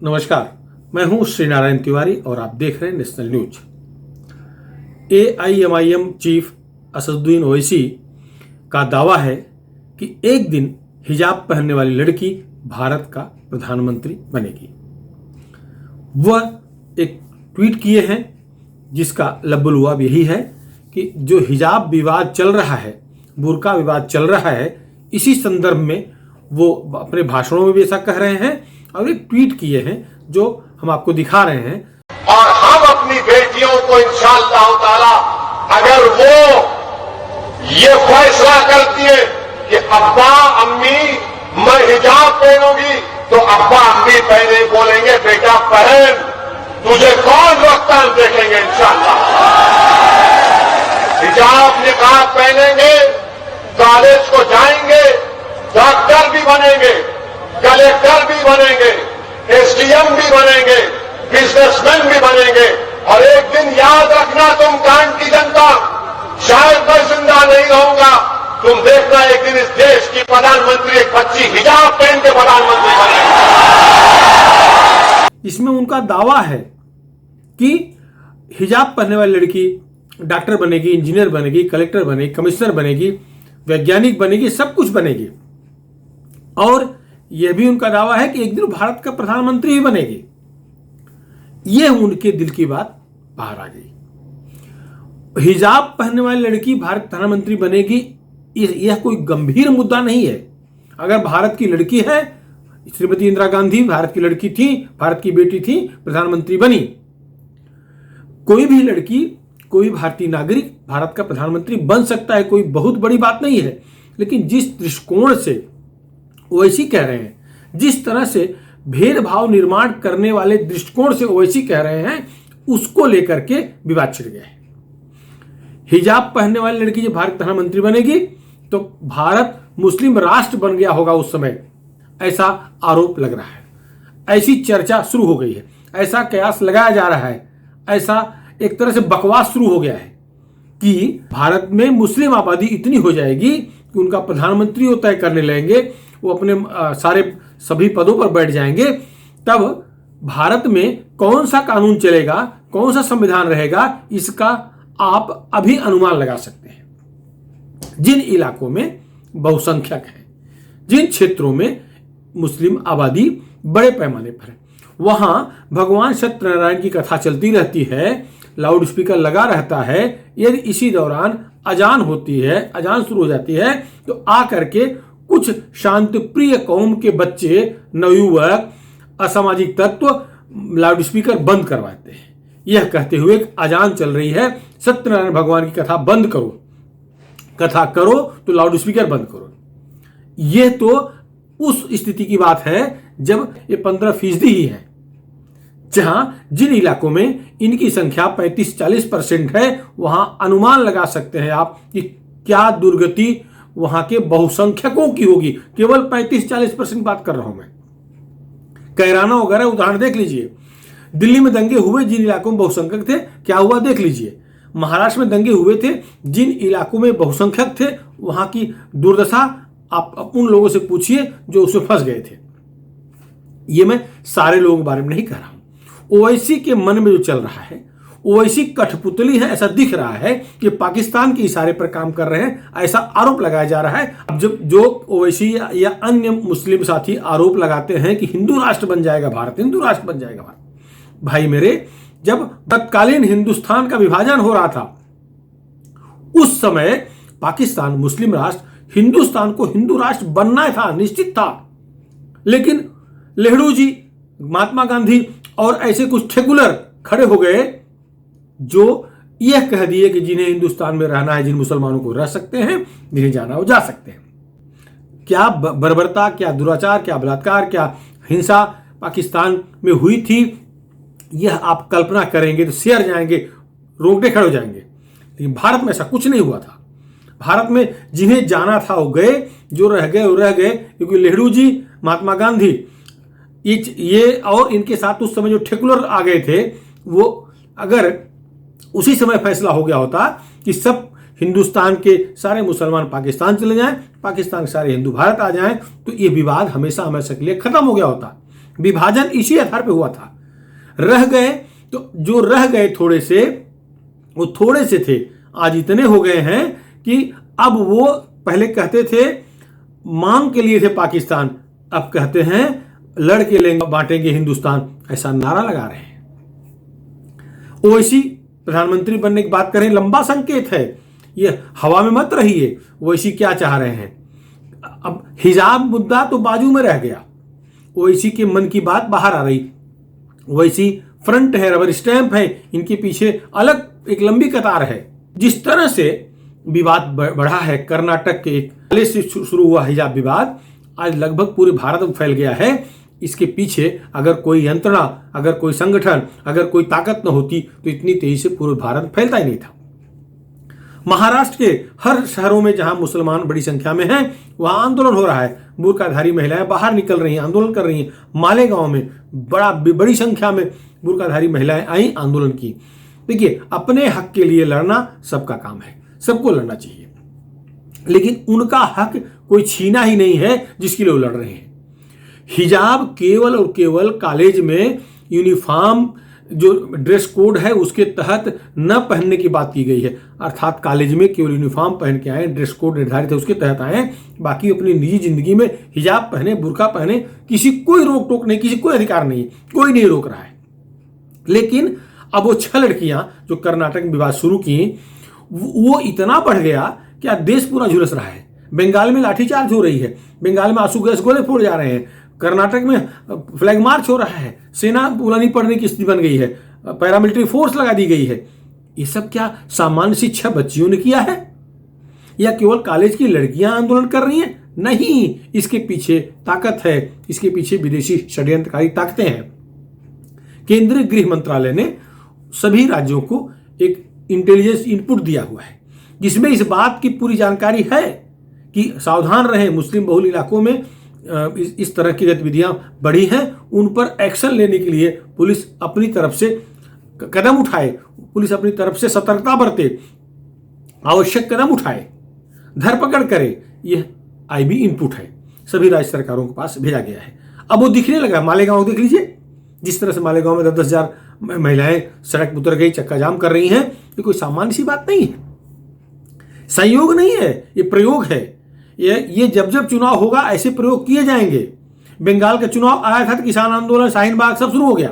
नमस्कार, मैं हूं श्री नारायण तिवारी और आप देख रहे हैं national news. AIMIM chief Asaduddin Owaisi का दावा है कि एक दिन हिजाब पहनने वाली लड़की भारत का प्रधानमंत्री बनेगी। वह एक ट्वीट किए हैं जिसका लब्बुलुआब यही है कि जो हिजाब विवाद चल रहा है, बुर्का विवाद चल रहा है, इसी संदर्भ में वो अपने भाषणों में भी ऐसा कह रहे हैं और एक ट्वीट किए हैं जो हम आपको दिखा रहे हैं। और हम अपनी बेटियों को इंशाअल्लाह ताला अगर वो ये फैसला करती है कि अब्बा अम्मी मैं हिजाब पहनूंगी, तो अब्बा अम्मी पहने बोलेंगे बेटा पहन, तुझे कौन रोकता हम देखेंगे इंशाअल्लाह। हिजाब निकाब पहनेंगे, कॉलेज को जाएंगे, डॉक्टर भी बनेंगे, कलेक्टर भी बनेंगे, SDM भी बनेंगे, बिजनेसमैन भी बनेंगे। और एक दिन याद रखना तुम कान की जनता, शायद मैं जिंदा नहीं रहूंगा, तुम देखना एक दिन इस देश की प्रधानमंत्री एक बच्ची हिजाब पहन के प्रधानमंत्री बनेगी। इसमें उनका दावा है कि हिजाब पहनने वाली लड़की डॉक्टर बनेगी, इंजीनियर बनेगी, कलेक्टर बनेगी, कमिश्नर बनेगी, वैज्ञानिक बनेगी, सब कुछ बनेगी। और यह भी उनका दावा है कि एक दिन भारत का प्रधानमंत्री ही बनेगी। यह उनके दिल की बात बाहर आ गई। हिजाब पहनने वाली लड़की भारत प्रधानमंत्री बनेगी, यह कोई गंभीर मुद्दा नहीं है। अगर भारत की लड़की है, श्रीमती इंदिरा गांधी भारत की लड़की थी, भारत की बेटी थी, प्रधानमंत्री बनी। कोई भी लड़की, कोई भारतीय नागरिक भारत का प्रधानमंत्री बन सकता है, कोई बहुत बड़ी बात नहीं है। लेकिन जिस दृष्टिकोण से ओवैसी कह रहे हैं, जिस तरह से भेदभाव निर्माण करने वाले दृष्टिकोण से ओवैसी कह रहे हैं, उसको लेकर के विवाद छिड़ गया है। हिजाब पहनने वाली लड़की जब भारत प्रधानमंत्री बनेगी तो भारत मुस्लिम राष्ट्र बन गया होगा उस समय, ऐसा आरोप लग रहा है। ऐसी चर्चा शुरू हो गई है, ऐसा कयास लगाया जा रहा है, ऐसा एक तरह से बकवास शुरू हो गया है कि भारत में मुस्लिम आबादी इतनी हो जाएगी कि उनका प्रधानमंत्री वो तय करने लगेंगे, वो अपने सारे सभी पदों पर बैठ जाएंगे। तब भारत में कौन सा कानून चलेगा, कौन सा संविधान रहेगा, इसका आप अभी अनुमान लगा सकते हैं। जिन इलाकों में बहुसंख्यक है, जिन क्षेत्रों में मुस्लिम आबादी बड़े पैमाने पर है, वहां भगवान सत्यनारायण की कथा चलती रहती है, लाउड स्पीकर लगा रहता है। यदि इसी दौरान अजान होती है, अजान शुरू हो जाती है, तो आकर के कुछ शांतिप्रिय कौम के बच्चे, नवयुवक, असामाजिक तत्व लाउड स्पीकर बंद करवाते हैं, यह कहते हुए कि अजान चल रही है, सत्यनारायण भगवान की कथा बंद करो, कथा करो तो लाउड स्पीकर बंद करो। यह तो उस स्थिति की बात है जब ये 15% ही है, जहां जिन इलाकों में इनकी संख्या 35-40% है, वहां अनुमान लगा सकते हैं आप कि क्या दुर्गति वहां के बहुसंख्यकों की होगी। केवल 35-40% बात कर रहा हूं मैं। कैराना वगैरह उदाहरण देख लीजिए। दिल्ली में दंगे हुए, जिन इलाकों में बहुसंख्यक थे, क्या हुआ देख लीजिए। महाराष्ट्र में दंगे हुए थे, जिन इलाकों में बहुसंख्यक थे, वहां की दुर्दशा आप उन लोगों से पूछिए जो उसमें फंस गए थे। ये मैं सारे लोगों के बारे में नहीं कह रहा हूं। ओवैसी के मन में जो चल रहा है, ओवैसी कठपुतली है, ऐसा दिख रहा है कि पाकिस्तान के इशारे पर काम कर रहे हैं, ऐसा आरोप लगाया जा रहा है। अब जब जो ओवैसी या अन्य मुस्लिम साथी आरोप लगाते हैं कि हिंदू राष्ट्र बन जाएगा भारत, हिंदू राष्ट्र बन जाएगा भारत, भाई मेरे, जब तत्कालीन हिंदुस्तान का विभाजन हो रहा था, उस समय पाकिस्तान मुस्लिम राष्ट्र, हिंदुस्तान को हिंदू राष्ट्र बनना था, निश्चित था। लेकिन नेहरू जी, महात्मा गांधी और ऐसे कुछ ठेकुलर खड़े हो गए जो यह कह दिए कि जिन्हें हिंदुस्तान में रहना है, जिन मुसलमानों को रह सकते हैं, जिन्हें जाना हो जा सकते हैं। क्या बर्बरता, क्या दुराचार, क्या बलात्कार, क्या हिंसा पाकिस्तान में हुई थी, यह आप कल्पना करेंगे तो सिर जाएंगे, रोंगटे खड़े हो जाएंगे। लेकिन भारत में ऐसा कुछ नहीं हुआ था। भारत में जिन्हें जाना था वो गए, जो रह गए वो रह गए, क्योंकि नेहरू जी, महात्मा गांधी, ये और इनके साथ उस समय जो ठेकुलर आ गए थे, वो अगर उसी समय फैसला हो गया होता कि सब हिंदुस्तान के सारे मुसलमान पाकिस्तान चले जाएं, पाकिस्तान के सारे हिंदू भारत आ जाएं, तो ये विवाद हमेशा हमेशा के लिए खत्म हो गया होता। विभाजन इसी आधार पे हुआ था। रह गए तो जो रह गए थोड़े से, वो थोड़े से थे, आज इतने हो गए हैं कि अब वो पहले कहते थे मांग के लिए थे पाकिस्तान, अब कहते हैं लड़ के लेंगे बांटेंगे हिंदुस्तान, ऐसा नारा लगा रहे हैं। ओवैसी प्रधानमंत्री बनने की बात करें, लंबा संकेत है, ये हवा में मत रहिए। ओवैसी क्या चाह रहे हैं? अब हिजाब मुद्दा तो बाजू में रह गया, ओवैसी के मन की बात बाहर आ रही। ओवैसी फ्रंट है, रबर स्टैंप है, इनके पीछे अलग एक लंबी कतार है। जिस तरह से विवाद बढ़ा है, कर्नाटक के एक जिले से शुरू हुआ हिजाब विवाद आज लगभग पूरे भारत में फैल गया है। इसके पीछे अगर कोई यंत्रणा, अगर कोई संगठन, अगर कोई ताकत न होती तो इतनी तेजी से पूरे भारत में फैलता ही नहीं था। महाराष्ट्र के हर शहरों में जहां मुसलमान बड़ी संख्या में हैं, वहां आंदोलन हो रहा है। बुर्काधारी महिलाएं बाहर निकल रही हैं, आंदोलन कर रही हैं। मालेगांव में बड़ी संख्या में बुर्काधारी महिलाएं आई, आंदोलन की। देखिए, अपने हक के लिए लड़ना सबका काम है, सबको लड़ना चाहिए, लेकिन उनका हक कोई छीना ही नहीं है जिसके लिए वो लड़ रहे हैं। हिजाब केवल और केवल कॉलेज में यूनिफॉर्म जो ड्रेस कोड है उसके तहत न पहनने की बात की गई है, अर्थात कॉलेज में केवल यूनिफॉर्म पहन के आए, ड्रेस कोड निर्धारित है उसके तहत आए, बाकी अपनी निजी जिंदगी में हिजाब पहने, बुर्का पहने, किसी कोई रोक टोक नहीं, किसी कोई अधिकार नहीं, कोई नहीं रोक रहा है। लेकिन अब वो 6 लड़कियां जो कर्नाटक में विवाद शुरू की, वो इतना बढ़ गया कि आज देश पूरा झुलस रहा है। बंगाल में लाठीचार्ज हो रही है, बंगाल में आंसू गैस गोले फोड़ जा रहे हैं, कर्नाटक में फ्लैग मार्च हो रहा है, सेना पुरानी पड़ने की स्थिति बन गई है, पैरामिलिट्री फोर्स लगा दी गई है। ये सब क्या सामान्य सी 6 बच्चियों ने किया है या केवल कॉलेज की लड़कियां आंदोलन कर रही हैं? नहीं, इसके पीछे ताकत है, इसके पीछे विदेशी षड्यंत्रकारी ताकतें हैं। केंद्रीय गृह मंत्रालय ने सभी राज्यों को एक इंटेलिजेंस इनपुट दिया हुआ है जिसमें इस बात की पूरी जानकारी है कि सावधान रहें, मुस्लिम बहुल इलाकों में इस तरह की गतिविधियां बढ़ी हैं, उन पर एक्शन लेने के लिए पुलिस अपनी तरफ से कदम उठाए, पुलिस अपनी तरफ से सतर्कता बरते, आवश्यक कदम उठाए, धरपकड़ करे। यह आईबी इनपुट है, सभी राज्य सरकारों के पास भेजा गया है। अब वो दिखने लगा। मालेगांव देख लीजिए, जिस तरह से मालेगांव में 10,000 महिलाएं सड़क उतर गई, चक्का जाम कर रही हैं, ये कोई सामान्य सी बात नहीं है, संयोग नहीं है, ये प्रयोग है। ये जब जब चुनाव होगा ऐसे प्रयोग किए जाएंगे। बंगाल का चुनाव आया था तो किसान आंदोलन, शाहीन बाग सब शुरू हो गया।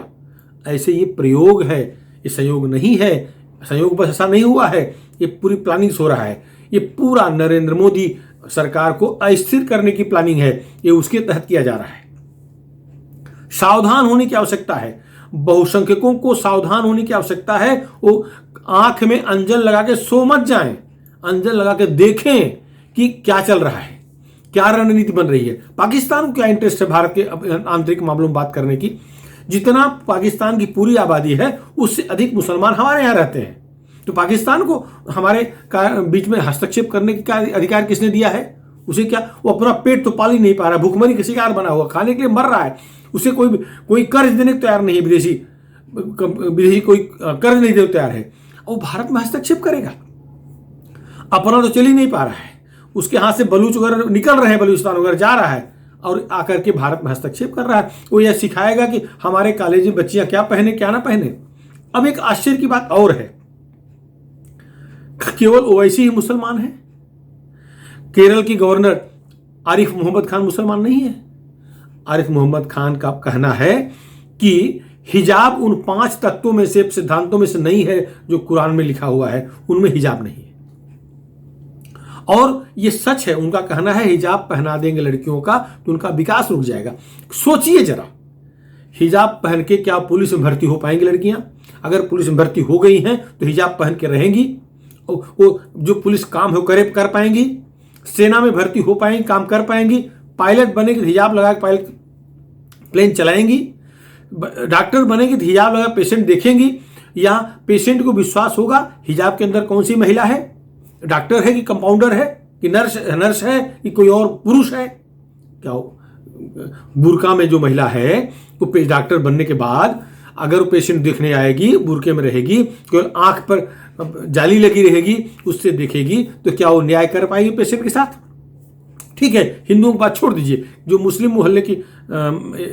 ऐसे ये प्रयोग है, ये संयोग नहीं है। संयोग बस ऐसा नहीं हुआ है, ये पूरी प्लानिंग हो रहा है। ये पूरा नरेंद्र मोदी सरकार को अस्थिर करने की प्लानिंग है, ये उसके तहत किया जा रहा है। सावधान होने की आवश्यकता है, बहुसंख्यकों को सावधान होने की आवश्यकता है। वो आंख में अंजन लगा के सो मत जाएं, अंजन लगा के देखें कि क्या चल रहा है, क्या रणनीति बन रही है। पाकिस्तान को क्या इंटरेस्ट है भारत के आंतरिक मामलों में बात करने की? जितना पाकिस्तान की पूरी आबादी है उससे अधिक मुसलमान हमारे यहाँ रहते हैं, तो पाकिस्तान को हमारे बीच में हस्तक्षेप करने का अधिकार किसने दिया है? उसे क्या, वो अपना पेट तो पाल ही नहीं पा रहा, भूखमरी का शिकार बना हुआ, खाने के लिए मर रहा है, उसे कोई कर्ज देने को तैयार नहीं है, विदेशी कोई कर्ज नहीं देने को तैयार है, वो भारत में हस्तक्षेप करेगा? अपना तो चल ही नहीं पा रहा है, उसके हाथ से बलूच वगैरह निकल रहे हैं, बलूचिस्तान वगैरह जा रहा है और आकर के भारत में हस्तक्षेप कर रहा है। वो यह सिखाएगा कि हमारे कॉलेज में बच्चियां क्या पहने क्या ना पहने। अब एक आश्चर्य की बात और है, केवल ओवैसी ही मुसलमान है? केरल की गवर्नर आरिफ मोहम्मद खान मुसलमान नहीं है। आरिफ मोहम्मद खान का कहना है कि हिजाब उन 5 तत्वों में से, सिद्धांतों में से नहीं है जो कुरान में लिखा हुआ है, उनमें हिजाब नहीं है। और ये सच है, उनका कहना है हिजाब पहना देंगे लड़कियों का तो उनका विकास रुक जाएगा। सोचिए जरा, हिजाब पहन के क्या पुलिस में भर्ती हो पाएंगी लड़कियां? अगर पुलिस में भर्ती हो गई हैं तो हिजाब पहन के रहेंगी, वो जो पुलिस काम है वो कर पाएंगी, सेना में भर्ती हो पाएंगी, काम कर पाएंगी, पायलट बनेगी तो हिजाब लगा के पायलट प्लेन चलाएंगी, डॉक्टर बनेगी तो हिजाब लगा पेशेंट देखेंगी, या पेशेंट को विश्वास होगा हिजाब के अंदर कौन सी महिला है, डॉक्टर है कि कंपाउंडर है कि नर्स है कि कोई और पुरुष है। क्या बुर्का में जो महिला है वो डॉक्टर बनने के बाद अगर वो पेशेंट देखने आएगी, बुर्के में रहेगी, केवल आंख पर जाली लगी रहेगी, उससे देखेगी, तो क्या वो न्याय कर पाएगी पेशेंट के साथ? ठीक है, हिंदुओं की बात छोड़ दीजिए, जो मुस्लिम मोहल्ले की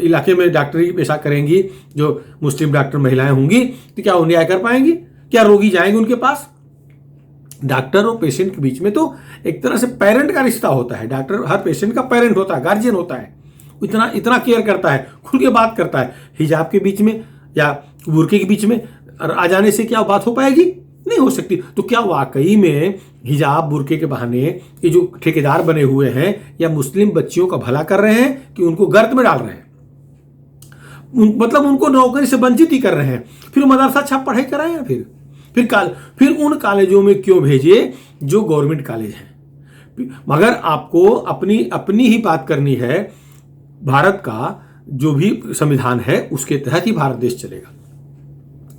इलाके में डॉक्टरी पेशा करेंगी, जो मुस्लिम डॉक्टर महिलाएं होंगी, तो क्या वो न्याय कर पाएंगी? क्या रोगी जाएंगे उनके पास? डॉक्टर और पेशेंट के बीच में तो एक तरह से पेरेंट का रिश्ता होता है। डॉक्टर हर पेशेंट का पेरेंट होता है, गार्जियन होता है, इतना इतना केयर करता है, खुल के बात करता है। हिजाब के बीच में या बुर्के के बीच में आ जाने से क्या बात हो पाएगी? नहीं हो सकती। तो क्या वाकई में हिजाब बुर्के के बहाने ये जो ठेकेदार बने हुए हैं या मुस्लिम बच्चियों का भला कर रहे हैं कि उनको गर्त में डाल रहे हैं? मतलब उनको नौकरी से वंचित ही कर रहे हैं। फिर मदरसा छाप पढ़ाई कराएं, फिर उन कॉलेजों में क्यों भेजे जो गवर्नमेंट कॉलेज हैं? मगर आपको अपनी ही बात करनी है। भारत का जो भी संविधान है उसके तहत ही भारत देश चलेगा,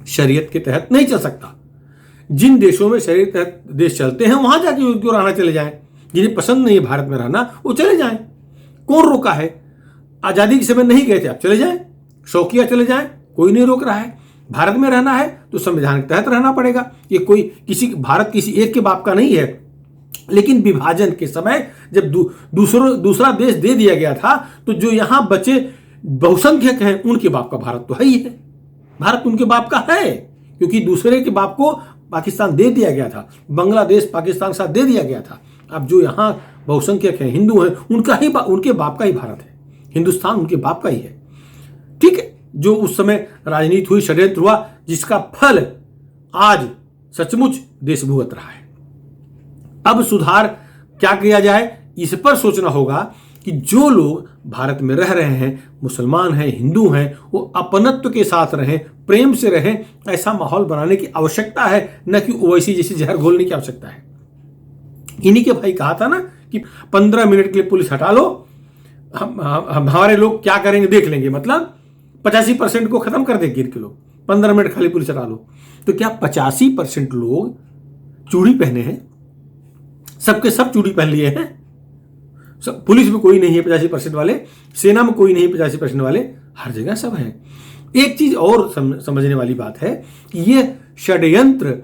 शरीयत के तहत नहीं चल सकता। जिन देशों में शरीयत के तहत देश चलते हैं वहां जाके उनको रहना चले जाएं। जिन्हें पसंद नहीं है भारत में रहना वो चले जाएं। कौन रोका है? आजादी के समय नहीं गए थे, आप चले जाएं, शौकिया चले जाएं, कोई नहीं रोक रहा है। भारत में रहना है तो संविधान के तहत रहना पड़ेगा। ये कोई भारत किसी एक के बाप का नहीं है। लेकिन विभाजन के समय जब दूसरा देश दे दिया गया था तो जो यहां बचे बहुसंख्यक हैं उनके बाप का भारत तो है ही है। भारत उनके बाप का है क्योंकि दूसरे के बाप को पाकिस्तान दे दिया गया था, बांग्लादेश पाकिस्तान के साथ दे दिया गया था। अब जो यहां बहुसंख्यक हैं, हिंदू हैं, उनके बाप का ही भारत है। हिंदुस्तान उनके बाप का ही है। ठीक है, जो उस समय राजनीति हुई, षड्यंत्र हुआ, जिसका फल आज सचमुच देश भुगत रहा है। अब सुधार क्या किया जाए, इस पर सोचना होगा कि जो लोग भारत में रह रहे हैं, मुसलमान हैं, हिंदू हैं, वो अपनत्व के साथ रहें, प्रेम से रहें। ऐसा माहौल बनाने की आवश्यकता है, न कि ओवैसी जैसी जहर घोलने की आवश्यकता है। इन्हीं के भाई कहा था ना कि 15 मिनट के लिए पुलिस हटा लो, हमारे लोग क्या करेंगे देख लेंगे। मतलब 85% को खत्म कर देंगे इनके लोग, 15 मिनट खाली पुलिस हटा लो। तो क्या 85% लोग चूड़ी पहने हैं? सबके सब चूड़ी पहन लिए हैं। सब पुलिस में कोई नहीं है 85% वाले, सेना में कोई नहीं है 85% वाले, हर जगह सब हैं। एक चीज और समझने वाली बात है कि यह षड्यंत्र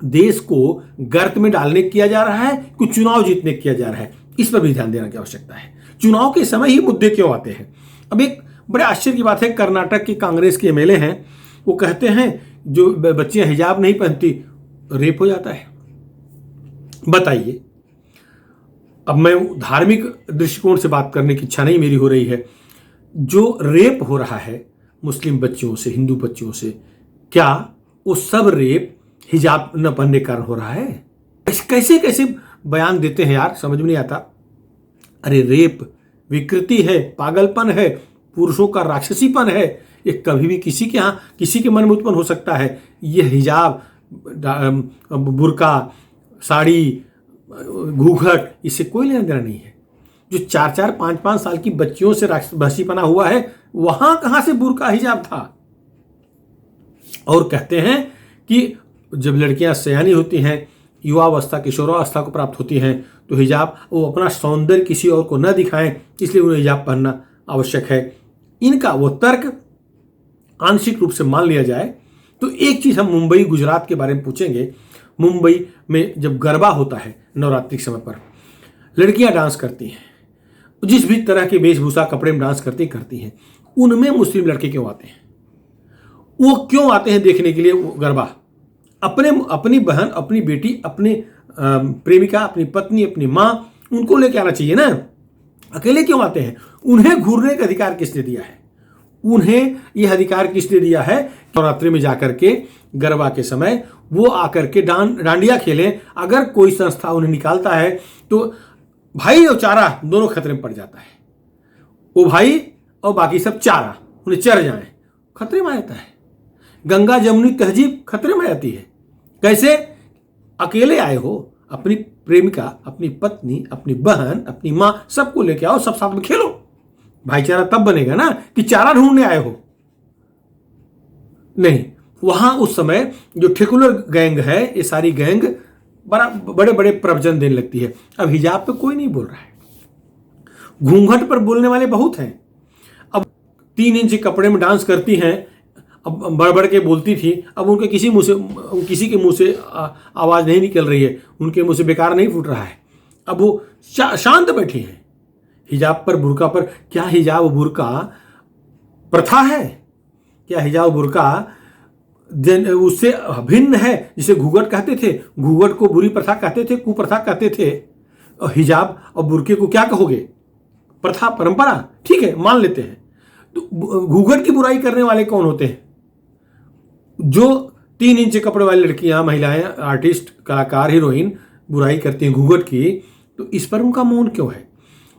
देश को गर्त में डालने किया जा रहा है कि चुनाव जीतने किया जा रहा है, इस पर भी ध्यान देने की आवश्यकता है। चुनाव के समय ही मुद्दे क्यों आते हैं? अब एक बड़े आश्चर्य की बात है, कर्नाटक के कांग्रेस के एमएलए हैं, वो कहते हैं जो बच्चियां हिजाब नहीं पहनती रेप हो जाता है। बताइए। अब मैं धार्मिक दृष्टिकोण से बात करने की इच्छा नहीं मेरी हो रही है। जो रेप हो रहा है मुस्लिम बच्चियों से, हिंदू बच्चियों से, क्या वो सब रेप हिजाब न पहनने के कारण हो रहा है? कैसे कैसे बयान देते हैं यार, समझ में नहीं आता। अरे रेप विकृति है, पागलपन है, पुरुषों का राक्षसीपन है। ये कभी भी किसी के यहाँ किसी के मन में उत्पन्न हो सकता है। यह हिजाब, बुर्का, साड़ी, घूंघट, इससे कोई लेना देना नहीं है। जो 4-4, 5-5 साल की बच्चियों से राक्षसीपना हुआ है, वहां कहां से बुर्का हिजाब था? और कहते हैं कि जब लड़कियां सयानी होती हैं, युवावस्था, किशोरावस्था को प्राप्त होती हैं, तो हिजाब, वो अपना सौंदर्य किसी और को न दिखाएं, इसलिए उन्हें हिजाब पहनना आवश्यक है। इनका वो तर्क आंशिक रूप से मान लिया जाए तो एक चीज हम मुंबई, गुजरात के बारे में पूछेंगे। मुंबई में जब गरबा होता है नवरात्रि के समय पर, लड़कियां डांस करती हैं, जिस भी तरह के वेशभूषा कपड़े में डांस करती हैं, उनमें मुस्लिम लड़के क्यों आते हैं? वो क्यों आते हैं देखने के लिए वो गरबा? अपनी बहन, अपनी बेटी, अपनी प्रेमिका, अपनी पत्नी, अपनी मां, उनको लेके आना चाहिए ना। अकेले क्यों आते हैं? उन्हें घूरने का अधिकार किसने दिया है? उन्हें यह अधिकार किसने दिया है नवरात्रि में जाकर के गरबा के समय वो आकर के डांडिया खेलें? अगर कोई संस्था उन्हें निकालता है तो भाई और चारा दोनों खतरे में पड़ जाता है। वो भाई और बाकी सब चारा, उन्हें चर जाए, खतरे में आ जाता है। गंगा जमुनी तहजीब खतरे में आती है। कैसे? अकेले आए हो, अपनी प्रेमिका, अपनी पत्नी, अपनी बहन, अपनी मां, सबको लेके आओ, सब साथ में खेलो। भाईचारा तब बनेगा ना कि चारा ढूंढने आए हो। नहीं, वहां उस समय जो ठेकुलर गैंग है, ये सारी गैंग बड़े बड़े प्रवचन देने लगती है। अब हिजाब पे कोई नहीं बोल रहा है, घूंघट पर बोलने वाले बहुत हैं। अब 3 इंच कपड़े में डांस करती हैं, अब बढ़ बढ़ के बोलती थी, अब उनके किसी के मुंह से आवाज नहीं निकल रही है, उनके मुंह से बेकार नहीं फूट रहा है। अब वो शांत बैठी हैं। हिजाब पर, बुर्का पर, क्या हिजाब बुर्का प्रथा है? क्या हिजाब बुर्का उससे भिन्न है? जिसे घूंघट कहते थे, घूंघट को बुरी प्रथा कहते थे, कुप्रथा कहते थे। और हिजाब और बुर्के को क्या कहोगे? प्रथा, परंपरा, ठीक है, मान लेते हैं। तो घूंघट की बुराई करने वाले कौन होते हैं? जो 3 इंच कपड़े वाली लड़कियां, महिलाएं, आर्टिस्ट, कलाकार, हीरोइन बुराई करती हैं घूंघट की, तो इस पर उनका मौन क्यों है?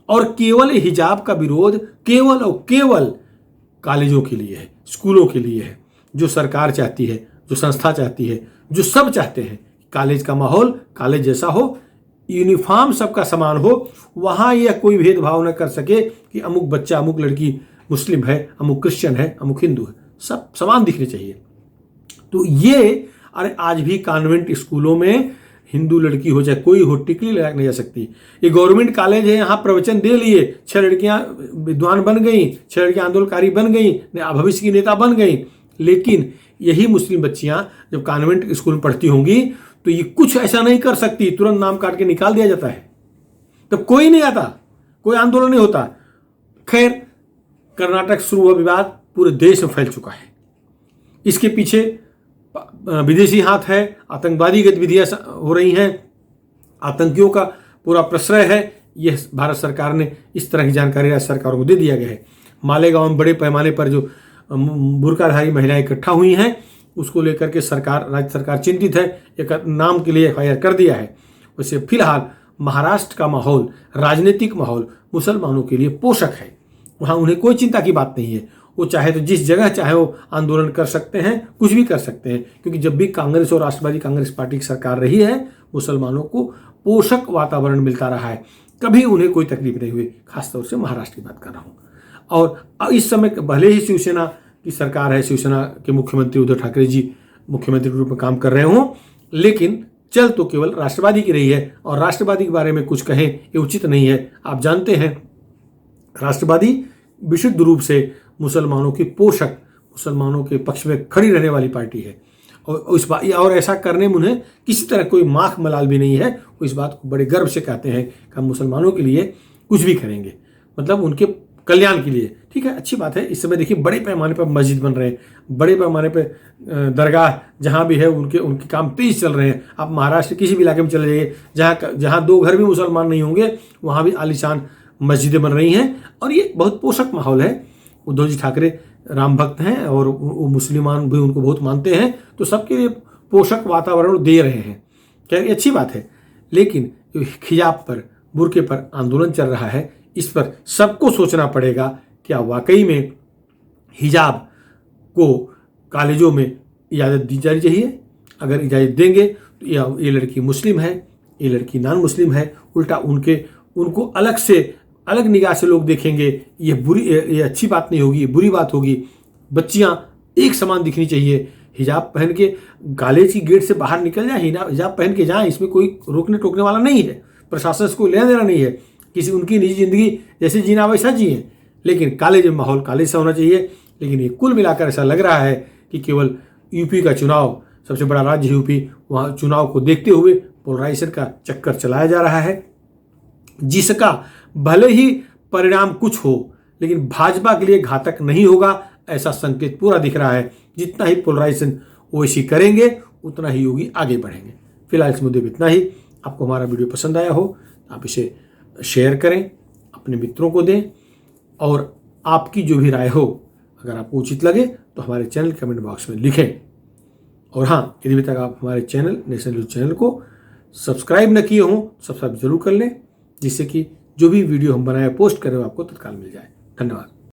और केवल हिजाब का विरोध केवल और केवल कॉलेजों के लिए है, स्कूलों के लिए है। जो सरकार चाहती है, जो संस्था चाहती है, जो सब चाहते हैं, कॉलेज का माहौल कॉलेज जैसा हो, यूनिफॉर्म सबका समान हो, वहां यह कोई भेदभाव न कर सके कि अमुक बच्चा, अमुक लड़की मुस्लिम है, अमुक क्रिश्चियन है, अमुक हिंदू है, सब समान दिखने चाहिए। तो ये, अरे आज भी कॉन्वेंट स्कूलों में हिंदू लड़की हो चाहे कोई हो, टिकली लगा नहीं जा सकती। ये गवर्नमेंट कॉलेज है, यहाँ प्रवचन दे लिए, 6 लड़कियां विद्वान बन गई, 6 लड़कियां आंदोलनकारी बन गई, भविष्य की नेता बन गई। लेकिन यही मुस्लिम बच्चियां जब कॉन्वेंट स्कूल में पढ़ती होंगी तो ये कुछ ऐसा नहीं कर सकती, तुरंत नाम काट के निकाल दिया जाता है। तब कोई नहीं आता, कोई आंदोलन नहीं होता। खैर, कर्नाटक शुरू हुआ विवाद पूरे देश में फैल चुका है। इसके पीछे विदेशी हाथ है, आतंकवादी गतिविधियां हो रही हैं, आतंकियों का पूरा प्रश्रय है। यह भारत सरकार ने इस तरह की जानकारी राज्य सरकारों को दे दिया गया है। मालेगांव में बड़े पैमाने पर जो बुर्काधारी महिलाएं इकट्ठा हुई हैं, उसको लेकर के राज्य सरकार चिंतित है। एक नाम के लिए FIR कर दिया है। वैसे फिलहाल महाराष्ट्र का माहौल, राजनीतिक माहौल मुसलमानों के लिए पोषक है। वहाँ उन्हें कोई चिंता की बात नहीं है। वो चाहे तो जिस जगह चाहे वो आंदोलन कर सकते हैं, कुछ भी कर सकते हैं, क्योंकि जब भी कांग्रेस और राष्ट्रवादी कांग्रेस पार्टी की सरकार रही है, मुसलमानों को पोषक वातावरण मिलता रहा है, कभी उन्हें कोई तकलीफ नहीं हुई। खासतौर से महाराष्ट्र की बात कर रहा हूँ। और इस समय भले ही शिवसेना की सरकार है, शिवसेना के मुख्यमंत्री उद्धव ठाकरे जी मुख्यमंत्री के रूप में काम कर रहे हों, लेकिन चल तो केवल राष्ट्रवादी की रही है। और राष्ट्रवादी के बारे में कुछ कहें ये उचित नहीं है। आप जानते हैं, राष्ट्रवादी विशुद्ध रूप से मुसलमानों की पोषक, मुसलमानों के पक्ष में खड़ी रहने वाली पार्टी है। और ऐसा करने में उन्हें किसी तरह कोई माख मलाल भी नहीं है। वो इस बात को बड़े गर्व से कहते हैं कि हम मुसलमानों के लिए कुछ भी करेंगे, मतलब उनके कल्याण के लिए। ठीक है, अच्छी बात है। इस समय देखिए बड़े पैमाने पर मस्जिद बन रहे हैं, बड़े पैमाने पर दरगाह जहाँ भी है उनके काम तेज चल रहे हैं। आप महाराष्ट्र किसी भी इलाके में चले जाइए, जहाँ 2 घर भी मुसलमान नहीं होंगे, वहाँ भी आलीशान मस्जिदें बन रही हैं। और ये बहुत पोषक माहौल है। उद्धव जी ठाकरे राम भक्त हैं और वो मुसलमान भी उनको बहुत मानते हैं, तो सबके लिए पोषक वातावरण दे रहे हैं। क्या ये अच्छी बात है। लेकिन हिजाब पर, बुर्के पर आंदोलन चल रहा है, इस पर सबको सोचना पड़ेगा, क्या वाकई में हिजाब को कॉलेजों में इजाज़त दी जानी चाहिए? अगर इजाज़त देंगे तो ये लड़की मुस्लिम है, ये लड़की नॉन मुस्लिम है, उल्टा उनको अलग निगाह से लोग देखेंगे। ये अच्छी बात नहीं होगी, ये बुरी बात होगी। बच्चियां एक समान दिखनी चाहिए। हिजाब पहन के कॉलेज की गेट से बाहर निकल जाए, हिजाब पहन के जाएं, इसमें कोई रोकने टोकने वाला नहीं है। प्रशासन से कोई लेना देना नहीं है। किसी उनकी निजी जिंदगी जैसे जीना वैसा जिए, लेकिन कॉलेज में माहौल कॉलेज सा होना चाहिए। लेकिन ये कुल मिलाकर ऐसा लग रहा है कि केवल यूपी का चुनाव, सबसे बड़ा राज्य यूपी, वहाँ चुनाव को देखते हुए पोलराइजेशन का चक्कर चलाया जा रहा है, जिसका भले ही परिणाम कुछ हो लेकिन भाजपा के लिए घातक नहीं होगा, ऐसा संकेत पूरा दिख रहा है। जितना ही पोलराइजेशन ओवैसी करेंगे उतना ही योगी आगे बढ़ेंगे। फिलहाल इस मुद्दे पर इतना ही। आपको हमारा वीडियो पसंद आया हो आप इसे शेयर करें, अपने मित्रों को दें, और आपकी जो भी राय हो, अगर आपको उचित लगे तो हमारे चैनल कमेंट बॉक्स में लिखें। और हाँ, यदि अभी तक आप हमारे चैनल नेशनल न्यूज़ चैनल को सब्सक्राइब न किए हों, सब्सक्राइब जरूर कर लें, जिससे कि जो भी वीडियो हम बनाए पोस्ट करें आपको तत्काल मिल जाए। धन्यवाद।